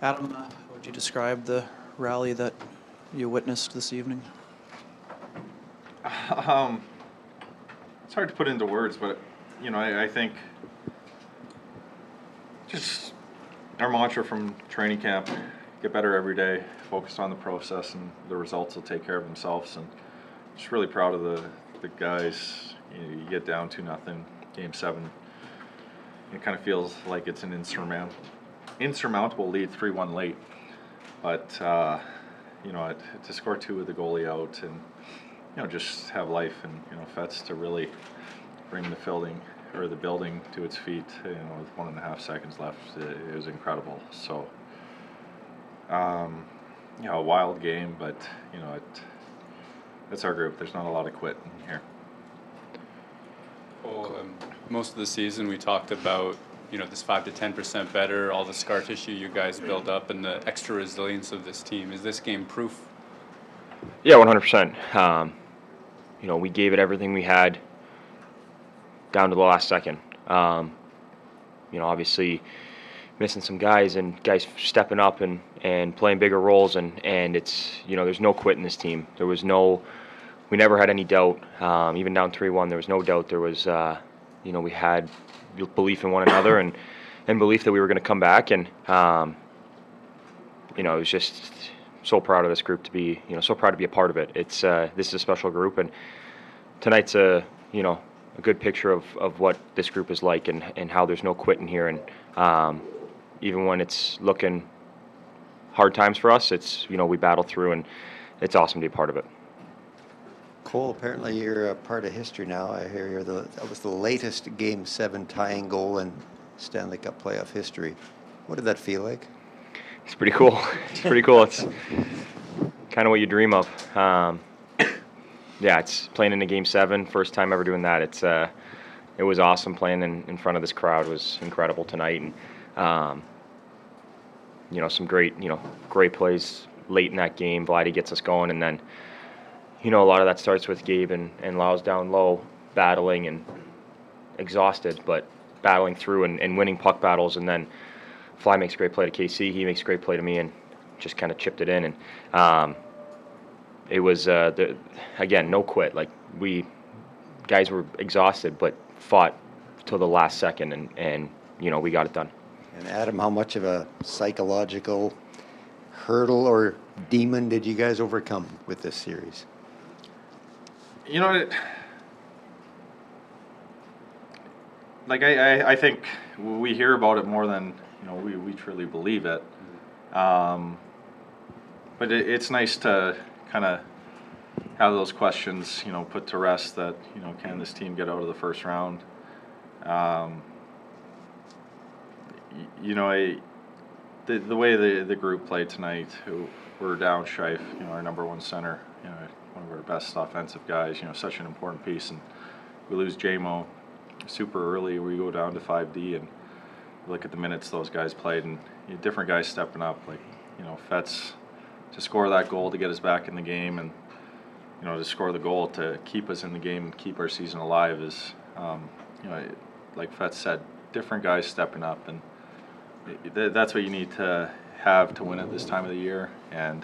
Adam, how would you describe the rally that you witnessed this evening? It's hard to put into words, but I think just our mantra from training camp: get better every day, focus on the process, and the results will take care of themselves. And just really proud of the guys. You get down 2-0, Game 7. It kind of feels like it's an insurmountable lead, 3-1 late, but to score 2 with the goalie out and just have life, and Fets to really bring the building to its feet, with 1.5 seconds left, it was incredible. So a wild game, but it's our group. There's not a lot of quit in here. Well, most of the season we talked about this 5 to 10% better, all the scar tissue you guys build up, and the extra resilience of this team. Is this game proof? Yeah, 100%. We gave it everything we had down to the last second. Obviously missing some guys and guys stepping up and playing bigger roles, and it's there's no quit in this team. We never had any doubt. Even down 3-1, there was no doubt. There was we had belief in one another and belief that we were going to come back, and it was just so proud of this group to be so proud to be a part of it. It's this is a special group, and tonight's a good picture of what this group is like, and how there's no quitting here, and even when it's looking hard times for us, it's we battle through, and it's awesome to be a part of it. Cole, apparently you're a part of history now. I hear that was the latest Game 7 tying goal in Stanley Cup playoff history. What did that feel like? It's pretty cool. It's pretty cool. It's kind of what you dream of. It's playing in a Game 7, first time ever doing that. It was awesome playing in front of this crowd. It was incredible tonight, and some great plays late in that game. Vladdy gets us going, and then a lot of that starts with Gabe and Lau's down low, battling and exhausted, but battling through and winning puck battles. And then Fly makes a great play to KC. He makes a great play to me and just kind of chipped it in. And it was, again, no quit. Like, guys were exhausted, but fought till the last second, and we got it done. And Adam, how much of a psychological hurdle or demon did you guys overcome with this series? I think we hear about it more than we truly believe it. But it's nice to kind of have those questions put to rest, that can this team get out of the first round? The way the group played tonight, who were down Scheif, our number one center, one of our best offensive guys, such an important piece, and we lose JMO super early. We go down to 5D, and look at the minutes those guys played, and different guys stepping up, like Fets to score that goal to get us back in the game, and to score the goal to keep us in the game and keep our season alive is, like Fets said, different guys stepping up, and that's what you need to have to win at this time of the year. And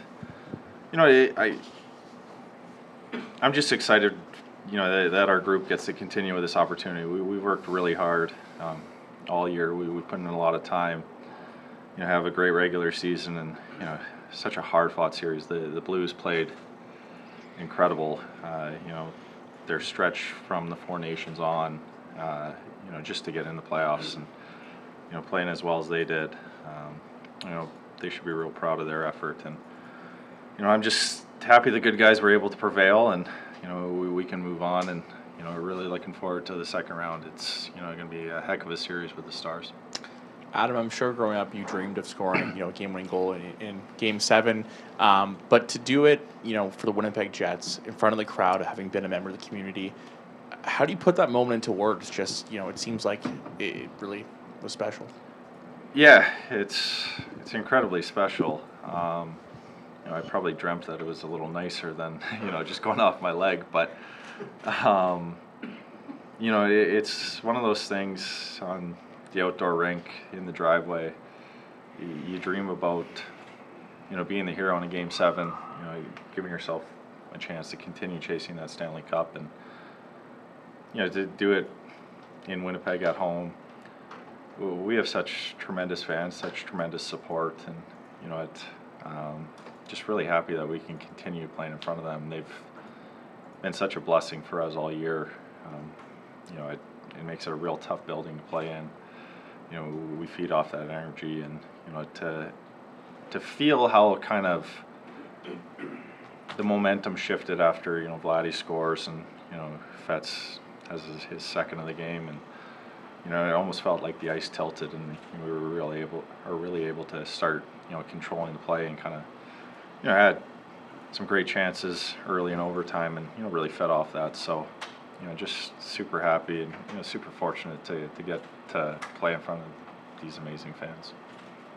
I'm just excited, that our group gets to continue with this opportunity. We worked really hard all year. We put in a lot of time. Have a great regular season, and such a hard-fought series. The Blues played incredible. Their stretch from the Four Nations on, just to get in the playoffs, and playing as well as they did. They should be real proud of their effort, and I'm just happy the good guys were able to prevail, and we can move on, and really looking forward to the second round. It's going to be a heck of a series with the Stars. Adam, I'm sure growing up you dreamed of scoring a game-winning goal in Game 7, but to do it for the Winnipeg Jets in front of the crowd, having been a member of the community, how do you put that moment into words? Just it seems like it really was special. Yeah, it's incredibly special. I probably dreamt that it was a little nicer than just going off my leg, but it's one of those things on the outdoor rink in the driveway. you dream about, being the hero in a Game 7, giving yourself a chance to continue chasing that Stanley Cup, and, to do it in Winnipeg at home. We have such tremendous fans, such tremendous support, and, just really happy that we can continue playing in front of them. They've been such a blessing for us all year. It makes it a real tough building to play in. We feed off that energy, and, to feel how kind of the momentum shifted after, Vladdy scores, and, Fetz has his second of the game, and, it almost felt like the ice tilted, and we were really able to start, controlling the play, and kind of, had some great chances early in overtime, and, really fed off that. So, just super happy, and, super fortunate to get to play in front of these amazing fans.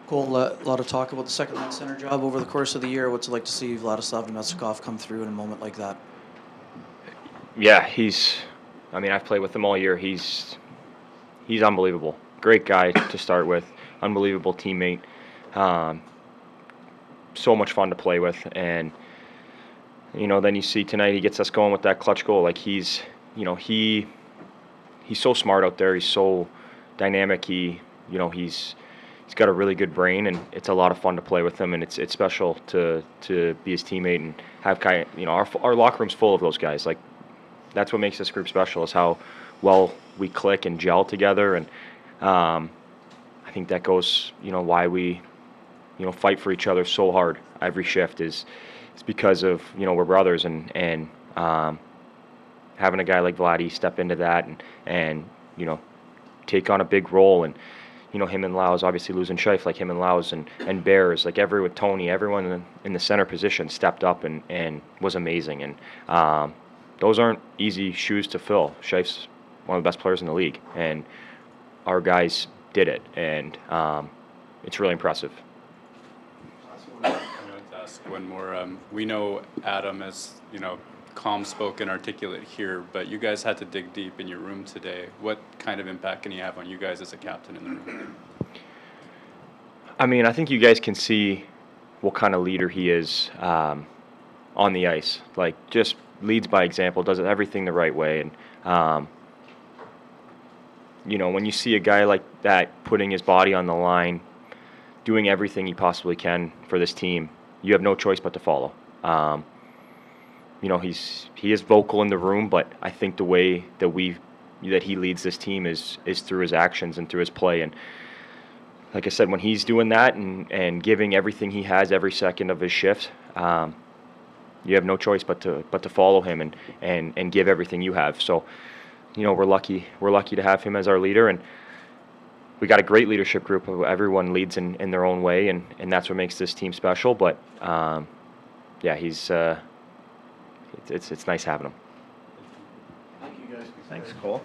Cole, a lot of talk about the second line center job over the course of the year. What's it like to see Vladislav Nemestikov come through in a moment like that? Yeah, I've played with him all year. He's unbelievable. Great guy to start with. Unbelievable teammate. So much fun to play with. And, then you see tonight he gets us going with that clutch goal. Like, he's so smart out there. He's so dynamic. He's got a really good brain, and it's a lot of fun to play with him. And it's special to be his teammate and have our locker room's full of those guys. Like, that's what makes this group special, is how well we click and gel together. And I think that goes, why we, fight for each other so hard every shift is because of, we're brothers, and having a guy like Vladdy step into that and take on a big role. And, him and Laus, obviously losing Scheif, like him and Laus and Bears, like with Tony, everyone in the center position stepped up and was amazing. And those aren't easy shoes to fill. Scheif's one of the best players in the league, and our guys did it, and it's really impressive. I wanted to ask one more. We know Adam as, calm-spoken, articulate here, but you guys had to dig deep in your room today. What kind of impact can he have on you guys as a captain in the room? I think you guys can see what kind of leader he is on the ice. Like, just leads by example, does everything the right way. And, when you see a guy like that putting his body on the line, doing everything he possibly can for this team, you have no choice but to follow. He is vocal in the room, but I think the way that he leads this team is through his actions and through his play. And like I said, when he's doing that and giving everything he has every second of his shift, you have no choice but to follow him and give everything you have. So, we're lucky to have him as our leader, and we got a great leadership group. Everyone leads in their own way, and that's what makes this team special. But yeah, he's it's nice having him. Thanks, Cole.